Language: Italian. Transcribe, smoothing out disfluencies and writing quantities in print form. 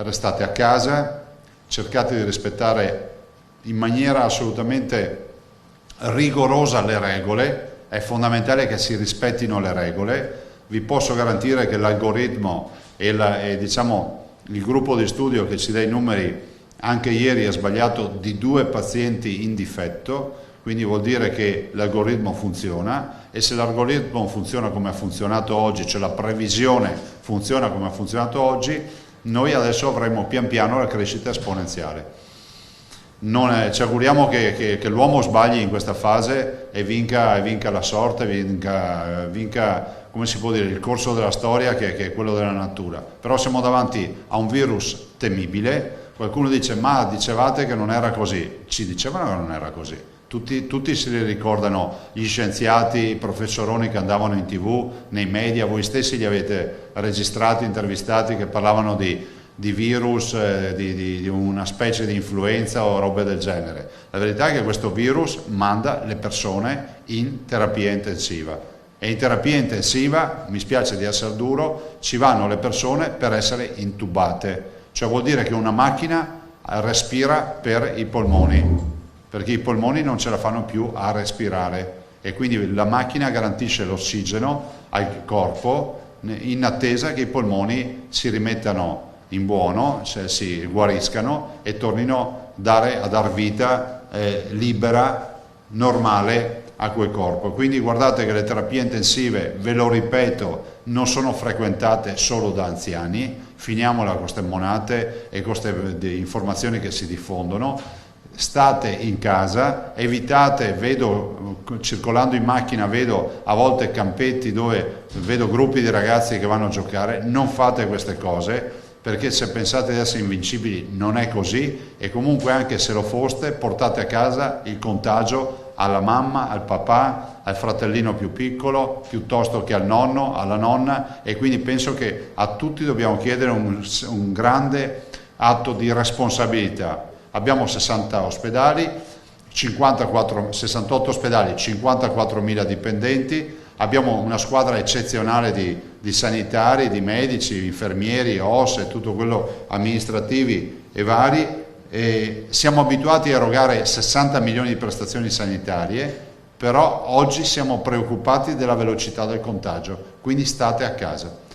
restate a casa, cercate di rispettare in maniera assolutamente rigorosa le regole, è fondamentale che si rispettino le regole. Vi posso garantire che l'algoritmo e diciamo, il gruppo di studio che ci dà i numeri anche ieri ha sbagliato di 2 pazienti in difetto, quindi vuol dire che l'algoritmo funziona, e se l'algoritmo funziona come ha funzionato oggi, cioè la previsione funziona come ha funzionato oggi, noi adesso avremo pian piano la crescita esponenziale. Ci auguriamo che l'uomo sbagli in questa fase e vinca la sorte, vinca, come si può dire, il corso della storia che è quello della natura. Però siamo davanti a un virus temibile. Qualcuno dice: ma dicevate che non era così. Ci dicevano che non era così. Tutti si ricordano gli scienziati, i professoroni che andavano in TV, nei media, voi stessi li avete registrati, intervistati, che parlavano di virus, di una specie di influenza o robe del genere. La verità è che questo virus manda le persone in terapia intensiva, e in terapia intensiva, mi spiace di essere duro, ci vanno le persone per essere intubate, cioè vuol dire che una macchina respira per i polmoni, perché i polmoni non ce la fanno più a respirare, e quindi la macchina garantisce l'ossigeno al corpo in attesa che i polmoni si rimettano in buono, cioè si guariscano e tornino a dar vita libera, normale a quel corpo. Quindi guardate che le terapie intensive, ve lo ripeto, non sono frequentate solo da anziani. Finiamola con queste monate e con queste informazioni che si diffondono. State in casa, evitate, vedo circolando in macchina, vedo a volte campetti dove vedo gruppi di ragazzi che vanno a giocare. Non fate queste cose, perché se pensate di essere invincibili non è così, e comunque anche se lo foste portate a casa il contagio alla mamma, al papà, al fratellino più piccolo, piuttosto che al nonno, alla nonna, e quindi penso che a tutti dobbiamo chiedere un grande atto di responsabilità. Abbiamo 60 ospedali, 68 ospedali, 54.000 dipendenti, abbiamo una squadra eccezionale di sanitari, di medici, infermieri, OS e tutto quello amministrativi e vari, e siamo abituati a erogare 60 milioni di prestazioni sanitarie, però oggi siamo preoccupati della velocità del contagio, quindi state a casa.